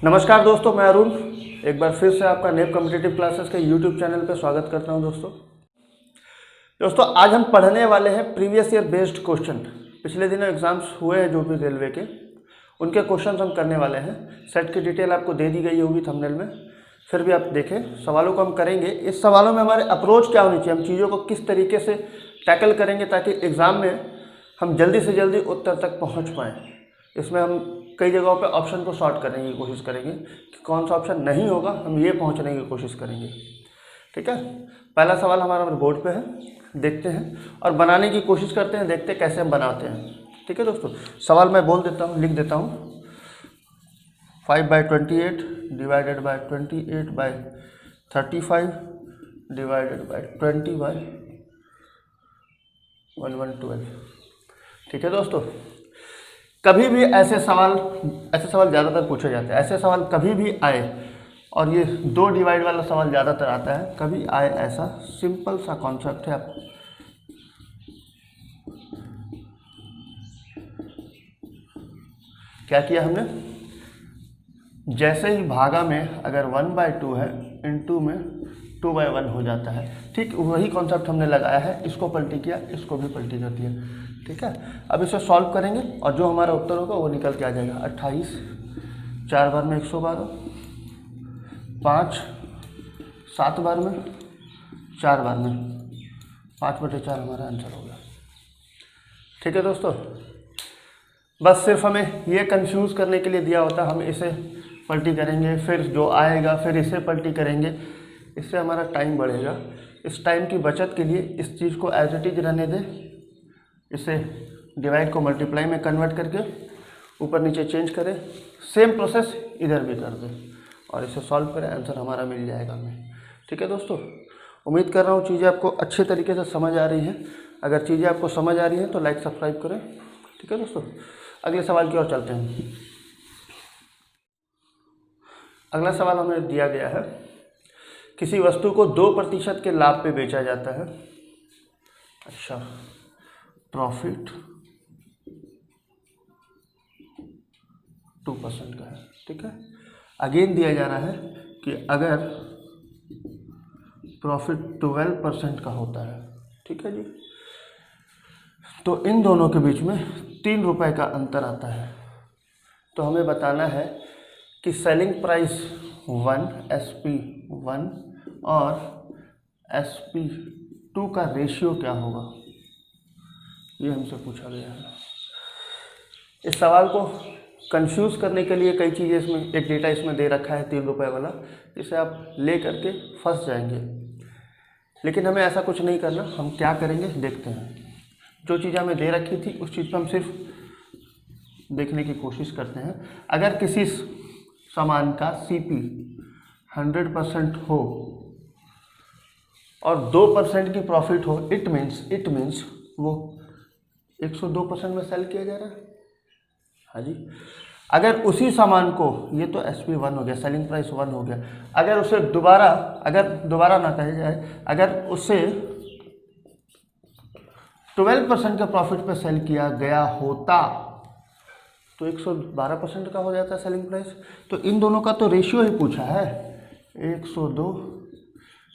नमस्कार दोस्तों, मैं अरुण एक बार फिर से आपका नेप कॉम्पिटिटिव क्लासेस के यूट्यूब चैनल पर स्वागत करता हूं। दोस्तों आज हम पढ़ने वाले हैं प्रीवियस ईयर बेस्ड क्वेश्चन। पिछले दिनों एग्जाम्स हुए हैं जो भी रेलवे के, उनके क्वेश्चन हम करने वाले हैं। सेट की डिटेल आपको दे दी गई होगी थंबनेल में, फिर भी आप देखें। सवालों को हम करेंगे। इस सवालों में हमारे अप्रोच क्या होनी चाहिए, हम चीज़ों को किस तरीके से टैकल करेंगे ताकि एग्ज़ाम में हम जल्दी से जल्दी उत्तर तक पहुँच पाएँ। इसमें हम कई जगहों पे ऑप्शन को सॉर्ट करने की कोशिश करेंगे कि कौन सा ऑप्शन नहीं होगा, हम ये पहुंचने की कोशिश करेंगे। ठीक है, पहला सवाल हमारा बोर्ड पे है, देखते हैं और बनाने की कोशिश करते हैं, देखते हैं कैसे हम बनाते हैं। ठीक है दोस्तों, सवाल मैं बोल देता हूँ, लिख देता हूँ। 5/28 divided by 28 by 35 divided by 20 by 1112। ठीक है दोस्तों, कभी भी ऐसे सवाल ज़्यादातर पूछे जाते हैं। ऐसे सवाल कभी भी आए, और ये 2 डिवाइड वाला सवाल ज़्यादातर आता है, कभी आए ऐसा सिंपल सा कॉन्सेप्ट है। आप क्या किया हमने, जैसे ही भागा में अगर 1/2 है, इनटू में 2/1 हो जाता है। ठीक वही कॉन्सेप्ट हमने लगाया है, इसको पलटी किया, इसको भी पलटी कर दिया। ठीक है, अब इसे सॉल्व करेंगे और जो हमारा उत्तर होगा वो निकल के आ जाएगा। 28 4 बार में 112, 5 7 बार में 4 बार में 5/4 हमारा आंसर होगा। ठीक है दोस्तों, बस सिर्फ हमें ये कंफ्यूज करने के लिए दिया होता, हम इसे पलटी करेंगे, फिर जो आएगा फिर इसे पलटी करेंगे, इससे हमारा टाइम बढ़ेगा। इस टाइम की बचत के लिए इस चीज़ को एज इट इज रहने दें, इसे डिवाइड को मल्टीप्लाई में कन्वर्ट करके ऊपर नीचे चेंज करें, सेम प्रोसेस इधर भी कर दें और इसे सॉल्व करें, आंसर हमारा मिल जाएगा हमें। ठीक है दोस्तों, उम्मीद कर रहा हूँ चीज़ें आपको अच्छे तरीके से समझ आ रही हैं। अगर चीज़ें आपको समझ आ रही हैं तो लाइक सब्सक्राइब करें। ठीक है दोस्तों, अगले सवाल की ओर चलते हैं। अगला सवाल हमें दिया गया है, किसी वस्तु को 2% के लाभ पे बेचा जाता है। अच्छा, प्रॉफिट 2% का है। ठीक है, अगेन दिया जा रहा है कि अगर प्रॉफिट 12% का होता है, ठीक है जी, तो इन दोनों के बीच में 3 रुपए का अंतर आता है। तो हमें बताना है कि सेलिंग प्राइस 1 SP1 और SP2 का रेशियो क्या होगा, ये हमसे पूछा गया है। इस सवाल को कंफ्यूज करने के लिए कई चीज़ें इसमें, एक डेटा इसमें दे रखा है 3 रुपए वाला, जिसे आप ले करके फंस जाएंगे। लेकिन हमें ऐसा कुछ नहीं करना। हम क्या करेंगे देखते हैं। जो चीज़ हमें दे रखी थी उस चीज़ पर हम सिर्फ देखने की कोशिश करते हैं। अगर किसी सामान का CP 100% हो और 2% की प्रॉफिट हो, इट मीन्स वो 102% में सेल किया जा रहा है। हाँ जी, अगर उसी सामान को, ये तो SP1 हो गया, सेलिंग प्राइस 1 हो गया, अगर उसे दोबारा ना कहा जाए, अगर उसे 12% के प्रॉफिट पे सेल किया गया होता तो 112% का हो जाता है सेलिंग प्राइस। तो इन दोनों का तो रेशियो ही पूछा है, 102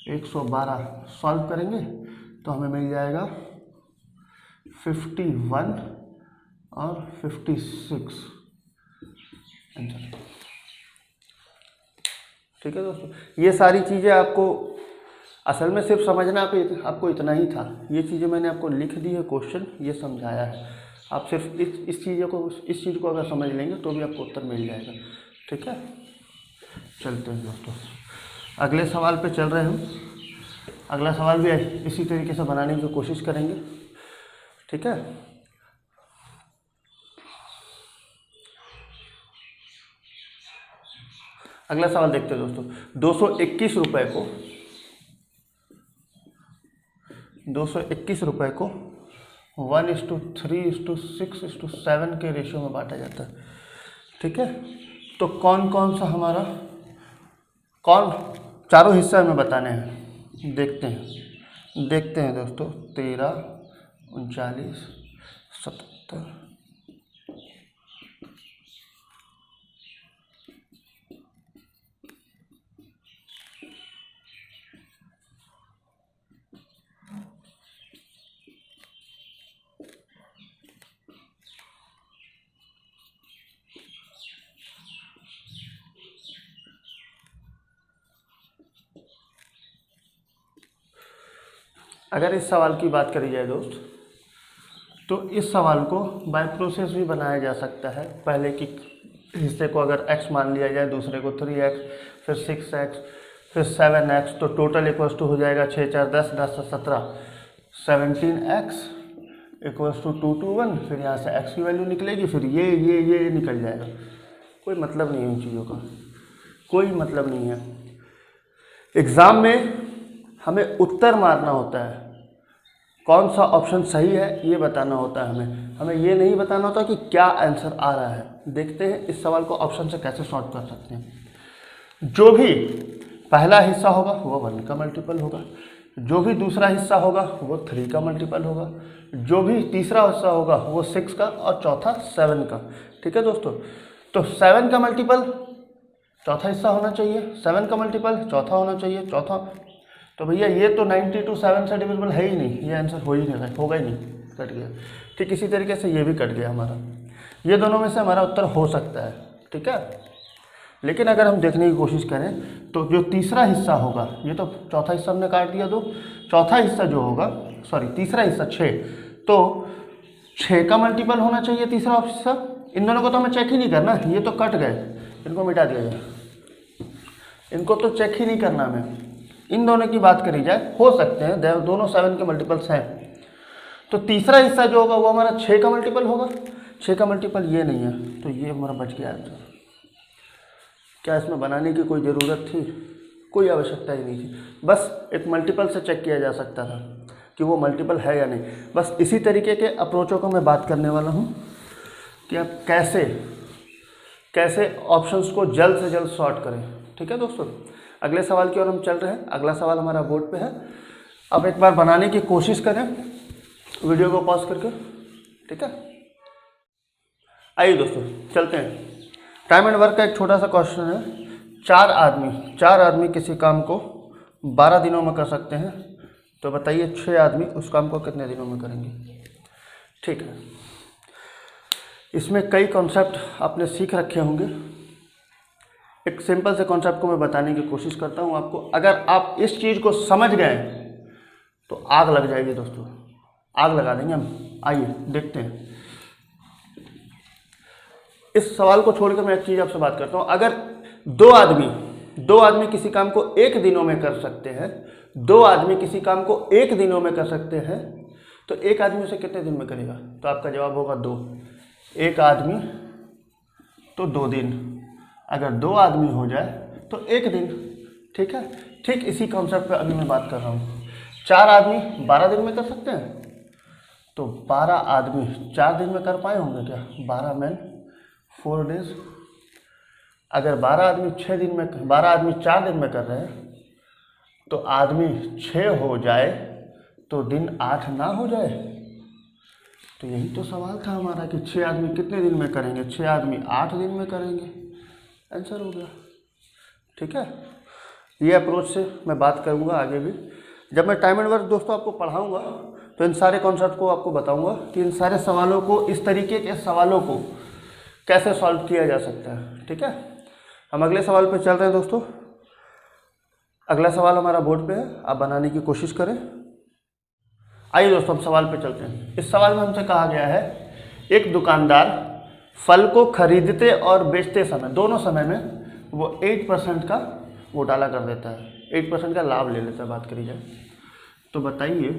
112। सॉल्व करेंगे तो हमें मिल जाएगा 51 और 56 आंसर। ठीक है दोस्तों, ये सारी चीज़ें आपको असल में सिर्फ समझना आपको इतना ही था। ये चीज़ें मैंने आपको लिख दी है, क्वेश्चन ये समझाया है। आप सिर्फ इस चीज़ को अगर समझ लेंगे तो भी आपको उत्तर मिल जाएगा। ठीक है, चलते हैं दोस्तों, अगले सवाल पे चल रहे हैं हम। अगला सवाल भी इसी तरीके से बनाने की कोशिश करेंगे। ठीक है, अगला सवाल देखते हैं दोस्तों। 221 रुपए को 1:3:6:7 के रेशियो में बांटा जाता है। ठीक है, तो कौन सा हमारा चारों हिस्सा हमें बताने हैं। देखते हैं दोस्तों। 13, 39, 77, अगर इस सवाल की बात करी जाए दोस्त, तो इस सवाल को बाय प्रोसेस भी बनाया जा सकता है। पहले की हिस्से को अगर x मान लिया जाए, दूसरे को 3x, फिर 6x, फिर 7x, तो टोटल इक्वल्स टू हो जाएगा 6 4 10, 10 से 17, 17x इक्वल्स टू 2 2 1। फिर यहाँ से x की वैल्यू निकलेगी, फिर ये निकल जाएगा। कोई मतलब नहीं है उन चीज़ों का, कोई मतलब नहीं है। एग्ज़ाम में हमें उत्तर मारना होता है, कौन सा ऑप्शन सही है ये बताना होता है हमें ये नहीं बताना होता कि क्या आंसर आ रहा है। देखते हैं इस सवाल को ऑप्शन से कैसे सॉल्व कर सकते हैं। जो भी पहला हिस्सा होगा वो 1 का मल्टीपल होगा, जो भी दूसरा हिस्सा होगा वो 3 का मल्टीपल होगा, जो भी तीसरा हिस्सा होगा वो 6 का, और चौथा 7 का। ठीक है दोस्तों, तो 7 का मल्टीपल चौथा हिस्सा होना चाहिए, 7 का मल्टीपल चौथा होना चाहिए, चौथा। तो भैया ये तो 92 7 से डिविजिबल है ही नहीं, ये आंसर हो ही नहीं रहा, होगा ही नहीं, कट गया। ठीक इसी तरीके से ये भी कट गया हमारा। ये दोनों में से हमारा उत्तर हो सकता है, ठीक है। लेकिन अगर हम देखने की कोशिश करें तो जो तीसरा हिस्सा होगा, ये तो चौथा हिस्सा हमने काट दिया, तो चौथा हिस्सा जो होगा, सॉरी तीसरा हिस्सा 6, तो 6 का मल्टीपल होना चाहिए तीसरा हिस्सा। इन दोनों को तो हमें चेक ही नहीं करना, ये तो कट गए, इनको मिटा दिया जाए, इनको तो चेक ही नहीं करना हमें। इन दोनों की बात करी जाए, हो सकते हैं दोनों 7 के मल्टीपल्स हैं, तो तीसरा हिस्सा जो होगा वो हमारा 6 का मल्टीपल होगा। 6 का मल्टीपल ये नहीं है, तो ये हमारा बच गया आंसर। क्या इसमें बनाने की कोई ज़रूरत थी? कोई आवश्यकता ही नहीं थी। बस एक मल्टीपल से चेक किया जा सकता था कि वो मल्टीपल है या नहीं। बस इसी तरीके के अप्रोचों को मैं बात करने वाला हूँ कि आप कैसे ऑप्शंस को जल्द से जल्द सॉर्ट करें। ठीक है दोस्तों, अगले सवाल की ओर हम चल रहे हैं। अगला सवाल हमारा बोर्ड पे है। अब एक बार बनाने की कोशिश करें वीडियो को पॉज करके, ठीक है। आइए दोस्तों चलते हैं। टाइम एंड वर्क का एक छोटा सा क्वेश्चन है। चार आदमी किसी काम को 12 दिनों में कर सकते हैं, तो बताइए 6 आदमी उस काम को कितने दिनों में करेंगे। ठीक है, इसमें कई कॉन्सेप्ट आपने सीख रखे होंगे। एक सिंपल से कॉन्सेप्ट को मैं बताने की कोशिश करता हूँ आपको। अगर आप इस चीज़ को समझ गए तो आग लग जाएगी दोस्तों, आग लगा देंगे हम। आइए देखते हैं। इस सवाल को छोड़कर मैं एक चीज़ आपसे बात करता हूँ। अगर दो आदमी किसी काम को 1 दिनों में कर सकते हैं, 2 आदमी किसी काम को 1 दिनों में कर सकते हैं, तो 1 आदमी उसे कितने दिन में करेगा? तो आपका जवाब होगा 2। 1 आदमी तो 2 दिन, अगर 2 आदमी हो जाए तो 1 दिन। ठीक है, ठीक इसी कॉन्सेप्ट पे अभी मैं बात कर रहा हूँ। 4 आदमी 12 दिन में कर सकते हैं, तो 12 आदमी 4 दिन में कर पाए होंगे क्या? 12 मैन 4 डेज। अगर 12 आदमी 4 दिन में कर रहे हैं, तो आदमी 6 हो जाए तो दिन 8 ना हो जाए? तो यही तो सवाल था हमारा कि 6 आदमी कितने दिन में करेंगे? 6 आदमी 8 दिन में करेंगे, आंसर हो गया। ठीक है, ये अप्रोच से मैं बात करूँगा आगे भी। जब मैं टाइम एंड वर्क दोस्तों आपको पढ़ाऊँगा तो इन सारे कॉन्सेप्ट को आपको बताऊँगा कि इन सारे सवालों को, इस तरीके के सवालों को कैसे सॉल्व किया जा सकता है। ठीक है, हम अगले सवाल पे चल रहे हैं दोस्तों। अगला सवाल हमारा बोर्ड पे है, आप बनाने की कोशिश करें। आइए दोस्तों हम सवाल पे चलते हैं। इस सवाल में हमसे कहा गया है, एक दुकानदार फल को खरीदते और बेचते समय, दोनों समय में वो 8% का घोटाला कर देता है, 8% का लाभ ले लेता है। बात करी जाए तो बताइए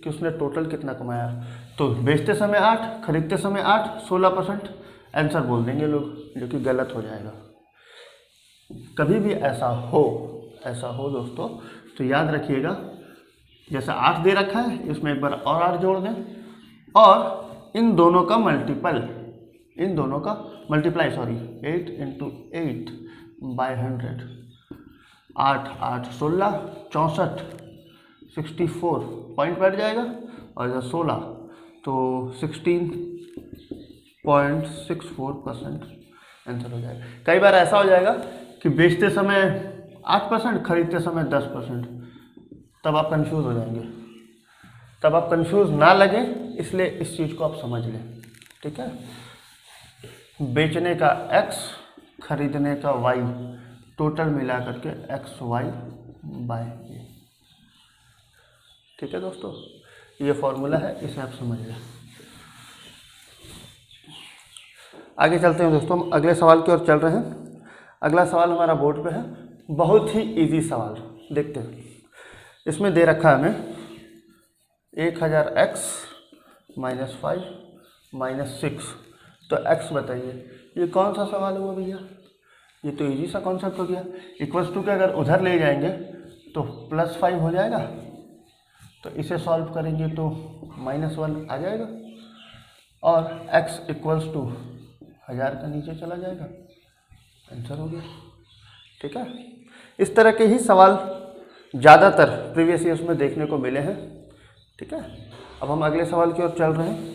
कि उसने टोटल कितना कमाया। तो बेचते समय 8, खरीदते समय 8, 16% आंसर बोल देंगे लोग, जो कि गलत हो जाएगा। कभी भी ऐसा हो दोस्तों तो याद रखिएगा, जैसे 8 दे रखा है, इसमें एक बार और 8 जोड़ दें, और इन दोनों का मल्टीप्लाई 8 × 8 / 100, 8 8 16, 64, 64 पॉइंट बैठ जाएगा, और इधर 16 तो 16.64% आंसर हो जाएगा। कई बार ऐसा हो जाएगा कि बेचते समय 8%, खरीदते समय 10%, तब आप कंफ्यूज हो जाएंगे। तब आप कंफ्यूज ना लगे, इसलिए इस चीज़ को आप समझ लें। ठीक है, बेचने का x, खरीदने का y, टोटल मिला करके XY/A। ठीक है दोस्तों, ये फॉर्मूला है, इसे आप समझ लें। आगे चलते हैं दोस्तों, हम अगले सवाल की ओर चल रहे हैं। अगला सवाल हमारा बोर्ड पे है, बहुत ही इजी सवाल, देखते हैं। इसमें दे रखा है हमें 1000x - 5 - 6, तो x बताइए। ये कौन सा सवाल हुआ भैया? ये तो इजी सा कॉन्सेप्ट हो गया। इक्वल्स टू के अगर उधर ले जाएंगे तो +5 हो जाएगा, तो इसे सॉल्व करेंगे तो -1 आ जाएगा, और x इक्वल्स टू 1000 का नीचे चला जाएगा, आंसर हो गया। ठीक है, इस तरह के ही सवाल ज़्यादातर प्रीवियस ईयर्स में देखने को मिले हैं। ठीक है, अब हम अगले सवाल की ओर चल रहे हैं।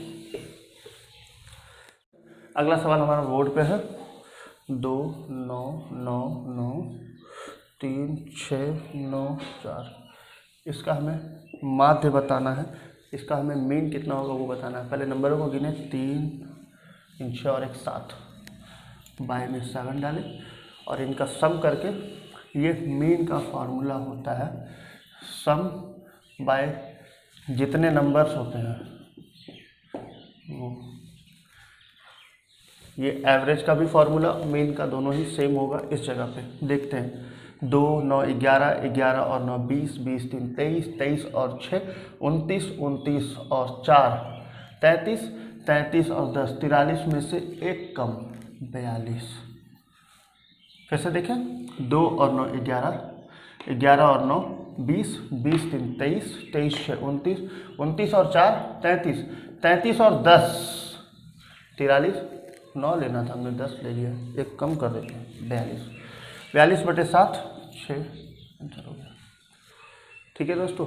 अगला सवाल हमारा बोर्ड पे है 2 9 9 9 3 6 9 4। इसका हमें माध्य बताना है, इसका हमें मीन कितना होगा वो बताना है। पहले नंबरों को गिने, 3 6 और 1 7, बाय में 7 डालें और इनका सम करके, ये मीन का फॉर्मूला होता है सम बाय जितने नंबर्स होते हैं वो। ये एवरेज का भी फॉर्मूला, मीन का, दोनों ही सेम होगा इस जगह पे। देखते हैं, 2 9 11 11 और 9 20 20 3 23 23 और 6 29 29 और 4 33 33 और 10 43 में से एक कम 42। फिर से देखें, 2 और 9 11 11 और 9 20 20 3 23 23 6 29 29 और 4 33 33 और 10 43, 9 लेना था हमने, 10 ले लिया, एक कम कर देते हैं 42। 42/7 6, आंसर हो गया। ठीक है दोस्तों,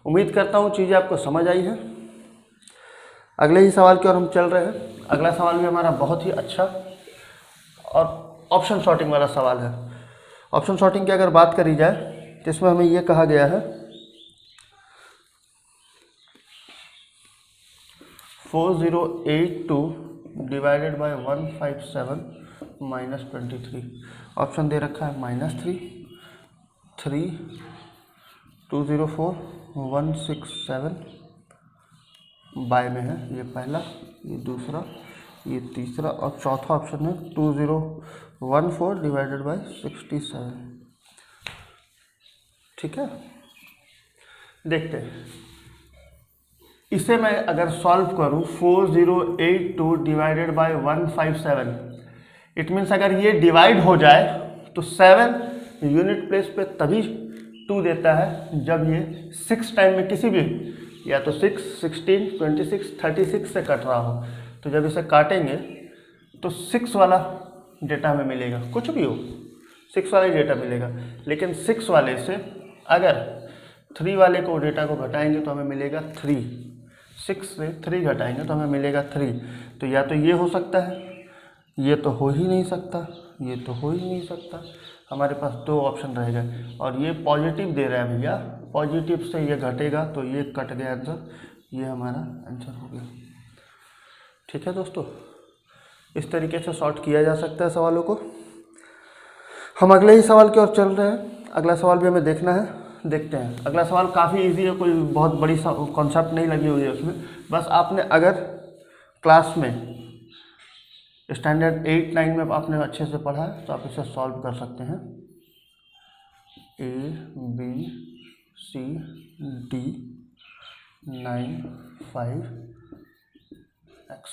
उम्मीद करता हूँ चीज़ें आपको समझ आई है। अगले ही सवाल की ओर हम चल रहे हैं। अगला सवाल भी हमारा बहुत ही अच्छा और ऑप्शन सॉर्टिंग वाला सवाल है। ऑप्शन सॉर्टिंग की अगर बात करी जाए तो इसमें हमें यह कहा गया है 4082 डिवाइडेड बाय 157 - 23। ऑप्शन दे रखा है -3 3 204 167, बाय में है, ये पहला, ये दूसरा, ये तीसरा, और चौथा ऑप्शन है 2014 डिवाइडेड बाय 67। ठीक है, देखते हैं इसे मैं अगर सॉल्व करूं 4082 डिवाइडेड बाय 157, इट मीन्स अगर ये डिवाइड हो जाए तो 7 यूनिट प्लेस पे तभी 2 देता है जब ये 6 टाइम में किसी भी, या तो 6 16 26 36 से कट रहा हो। तो जब इसे काटेंगे तो 6 वाला डेटा हमें मिलेगा, कुछ भी हो 6 वाला ही डेटा मिलेगा। लेकिन 6 वाले से अगर 3 वाले को डेटा को घटाएंगे तो हमें मिलेगा 3, 6 से 3 घटाएंगे तो हमें मिलेगा 3। तो या तो ये हो सकता है, ये तो हो ही नहीं सकता, ये तो हो ही नहीं सकता, हमारे पास 2 ऑप्शन रहेगा। और ये पॉजिटिव दे रहा है भैया, पॉजिटिव से ये घटेगा तो ये कट गया आंसर, ये हमारा आंसर हो गया। ठीक है दोस्तों, इस तरीके से सॉर्ट किया जा सकता है सवालों को। हम अगले ही सवाल की ओर चल रहे हैं। अगला सवाल भी हमें देखना है, देखते हैं। अगला सवाल काफ़ी इजी है, कोई बहुत बड़ी कॉन्सेप्ट नहीं लगी हुई है उसमें। बस आपने अगर क्लास में स्टैंडर्ड 8 9 में आपने अच्छे से पढ़ा है तो आप इसे सॉल्व कर सकते हैं। A B C D 9 5 X।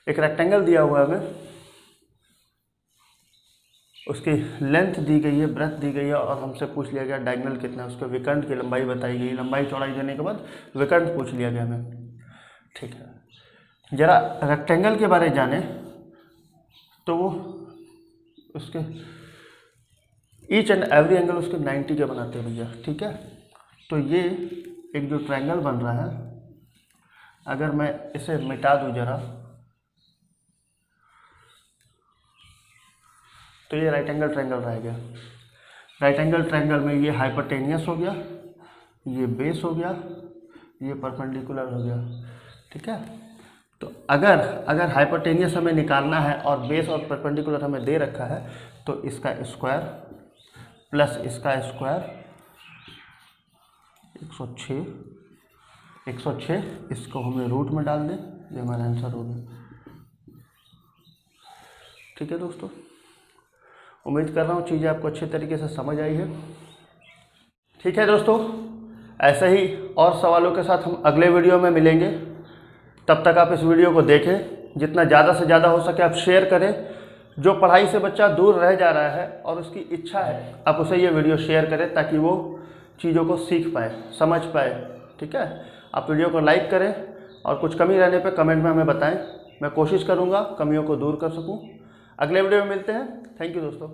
एक रेक्टेंगल दिया हुआ है हमें, उसकी लेंथ दी गई है, ब्रेथ दी गई है, और हमसे पूछ लिया गया डायगोनल कितना है, उसके विकर्ण की लंबाई बताई गई, लंबाई चौड़ाई देने के बाद विकर्ण पूछ लिया गया हमें। ठीक है, जरा रेक्टेंगल के बारे में जाने तो वो उसके ईच एंड एवरी एंगल उसके 90 के बनाते हैं भैया। ठीक है, तो ये एक जो ट्रायंगल बन रहा है, अगर मैं इसे मिटा दूं जरा तो ये राइट एंगल ट्रायंगल रह गया। राइट एंगल ट्रायंगल में ये हाइपोटेनियस हो गया, ये बेस हो गया, ये परपेंडिकुलर हो गया। ठीक है, तो अगर हाइपोटेनियस हमें निकालना है और बेस और परपेंडिकुलर हमें दे रखा है तो इसका स्क्वायर प्लस इसका स्क्वायर 106, 106 इसको हमें रूट में डाल दें, ये हमारा आंसर हो गया। ठीक है दोस्तों, उम्मीद कर रहा हूँ चीज़ें आपको अच्छे तरीके से समझ आई है। ठीक है दोस्तों, ऐसे ही और सवालों के साथ हम अगले वीडियो में मिलेंगे। तब तक आप इस वीडियो को देखें, जितना ज़्यादा से ज़्यादा हो सके आप शेयर करें। जो पढ़ाई से बच्चा दूर रह जा रहा है और उसकी इच्छा है, आप उसे ये वीडियो शेयर करें ताकि वो चीज़ों को सीख पाए, समझ पाए। ठीक है, आप वीडियो को लाइक करें और कुछ कमी रहने पे कमेंट में हमें बताएं। मैं कोशिश करूँगा कमियों को दूर कर सकूँ। अगले वीडियो में मिलते हैं। थैंक यू दोस्तों।